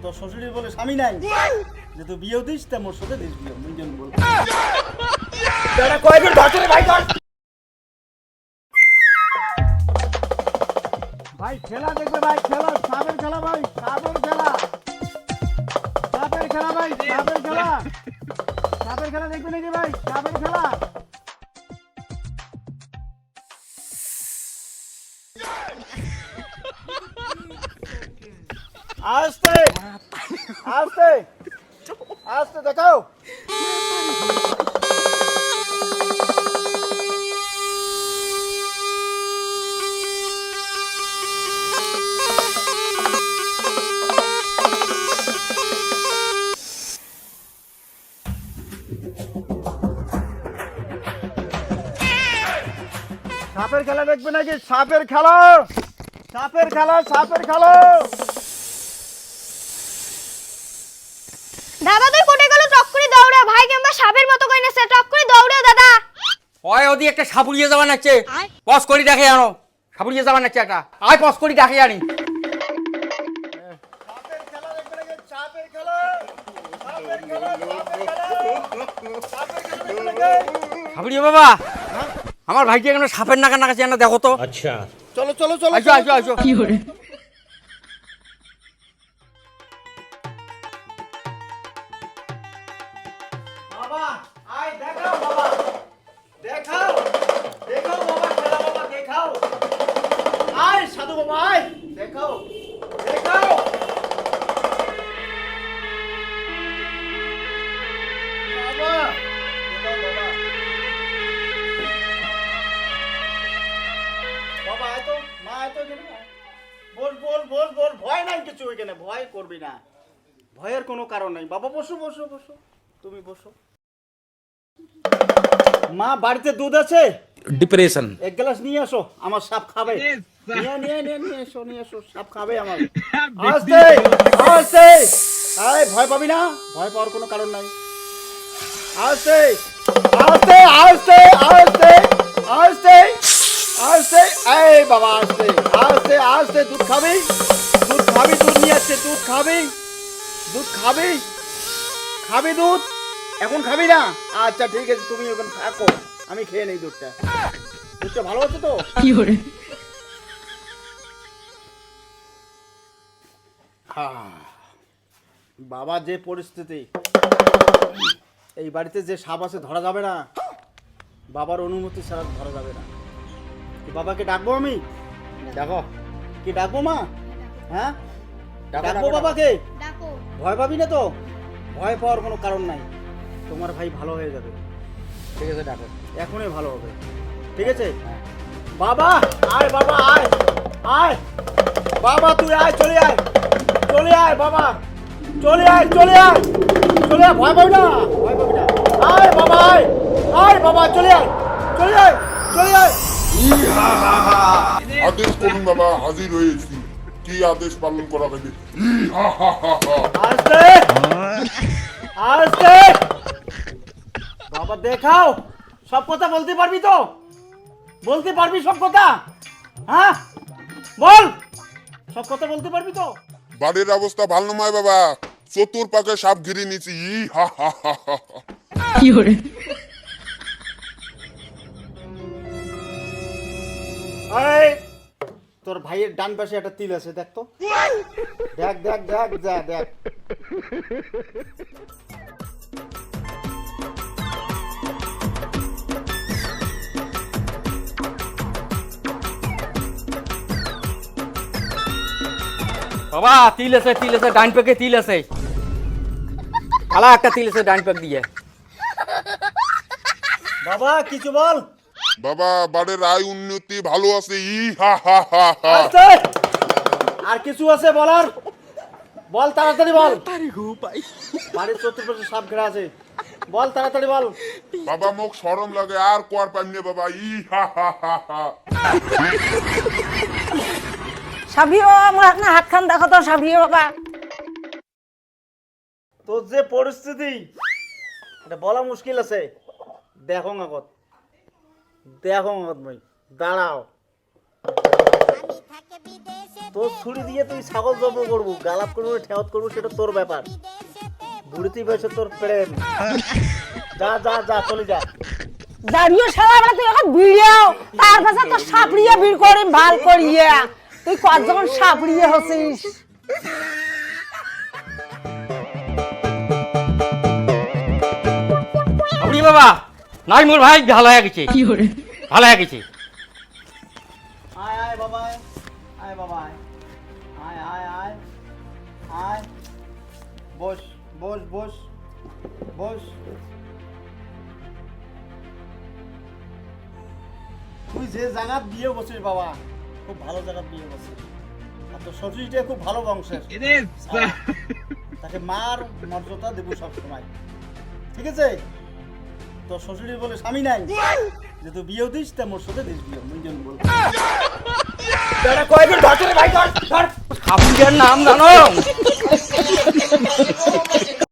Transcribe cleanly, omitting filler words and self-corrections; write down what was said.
তোর শ্বশুরি বলে স্বামী নাই যে তুই বিয়েও দিস তা মোর সাথে দিস বিয়ে মুই জন বল দাঁড়া কয়দিন ধরে ভাই ধর ভাই খেলা দেখবে ভাই খেলা সাপের খেলা ভাই সাপের খেলা সাপের খেলা ভাই সাপের খেলা সাপের খেলা দেখবে নাকি ভাই সাপের খেলা আস্তে আস্তে আস্তে দেখাও সাপের খেলা দেখবে নাকি সাপের খেলা সাপের খেলা সাপের খেলা দাদা তুই কোটে গেল টক করে দৌড়া ভাই কিংবা সাপের মতো কইনা সে টক করে দৌড়া দাদা ওই ওদি একটা সাপুড়িয়ে যাওয়া নাচ্ছে পস করি দেখে আনো সাপুড়িয়ে যাওয়া নাচ্ছে একটা আয় পস করি দেখে আনি সাপের খেলা দেখবে নাকি সাপের খেলা সাপের খেলা সাপের খেলা দেখবে নাকি সাপুড়িয়ে বাবা আমার ভাইকে কেন সাপের নাকা নাকাছে না দেখো তো अच्छा চলো চলো চলো আসো আসো আসো কি করে বাবা আয় দেখাও বাবা দেখাও দেখাও বাবা খেলা বাবা দেখাও আয় সাধু বাবা আয় দেখাও দেখাও বাবা দেখাও বাবা বাবা আয় তো মা আয় তো এখানে আয়। বল বল বল বল ভয় নাই কিছু এখানে ভয় করবি না ভয়ের কোনো কারণ নাই বাবা বসো বসো বসো তুমি বসো মা বাড়িতে দুধ আছে डिप्रेशन এক গ্লাস নিয়ে আসো আমার সাপ খাবে নিয়ে নিয়ে নিয়ে নিয়ে এসো সাপ খাবে আমার আস্তে আস্তে আয় ভয় পাবি না ভয় পাওয়ার কোনো কারণ নাই আস্তে আস্তে আস্তে আস্তে আস্তে আস্তে এই বাবা আস্তে আস্তে আস্তে দুধ খাবি দুধ নিয়ে আসছে দুধ খাবি খাবি দুধ এখন খাবি না আচ্ছা ঠিক আছে তুমি এখন থাকো আমি খেয়ে নেই দুধটা ভালো হচ্ছে তো কি করে বাবা যে পরিস্থিতি এই বাড়িতে যে সাপ আছে ধরা যাবে না বাবার অনুমতি ছাড়া ধরা যাবে না কি বাবাকে ডাকবো আমি দেখো কি ডাকবো মা হ্যাঁ ডাকো, ডাকবো ডাকো, বাবাকে ডাকো ভয় পাবি না তো ভয় পাওয়ার কোনো কারণ নাই তোমার ভাই ভালো হয়ে যাবে ঠিক আছে ডাকো এখনই ভালো হবে ঠিক আছে বাবা আয় বাবা আয় আয় বাবা তুই আয় চলে আয় বাবা চলে আয় ভয় পাবি না আয় বাবা আয় বাবা চলে আয় আদেশ করুন বাবা হাজির হয়েছি কি আদেশ পালন করা হবে আস্তে আস্তে বাবা দেখাও সব কথা বলতে পারবি তো সব কথা হ্যাঁ বল সব কথা বলতে পারবি তো বাড়ির অবস্থা ভালো নয় বাবা চতুর্পাকে সাপ ঘিরে নিয়েছি কি করে এই তোর ভাইয়ের ডান পাশে একটা তিল আছে দেখ তো দেখ দেখ বাবা তিল আছে ডাইন পেকে তিল আছে কালা একটা তিল আছে ডাইন পেক দিয়ে বাবা কিছু বল বাবা বাড়ির আয় উন্নতি ভালো আছে আস্তে আর কিছু আছে বলার বল তাড়াতাড়ি বল বাড়ির চতুর্পাশে সাপ ঘেরা আছে বল তাড়াতাড়ি বল বাবা মুখ শরম লাগে আর কোয়ার পাইনি বাবা সাবিও আমার না হাতখান দেখো তো সাবিও বাবা তোর যে পরিস্থিতি এটা বলা মুশকিল আছে দেখো আগত মই দাঁড়াও আমি থাকে বিদেশে তোর ছুরি দিয়ে তুই ছাগল জব্দ করবো, গালাপ করবো, ঠেওয়াত করবো, সেটা তোর ব্যাপার। বুড়িতে বসে তোর প্রেম। যা যা যা, চলে যা। দাঁড়িয়ে শালা বলে তুই এখন ভিড়িও, তার পাশে তো সাপড়িয়ে ভিড় করিম ভাল করিয়ে। তুই কতজন সাপড়িয়ে হচ্ছিস? আপনি বাবা নাই মোর ভাই ভালো হয়ে গেছে, ভালো হয়ে গেছে। আয় আয় বাবা, আয় বাবা, আয় আয় আয় আয়। বস বস বস বস। তুই যে জায়গা বিয়ে বসিস বাবা, খুব ভালো জায়গা বিয়ে বসিস। আর তোর শ্বশুরটা খুব ভালো বংশের, তাকে মার মর্যাদা দেবো সবসময়, ঠিক আছে? তোর শ্বশুরের বলে স্বামী নাই, যে তুই বিয়েও দিস তা মোর সাথে দিস বিয়ে, মুঞ্জন বল। কয়েকদিন ধর ভাই, ধর ধর। খাবুকের নাম জানো?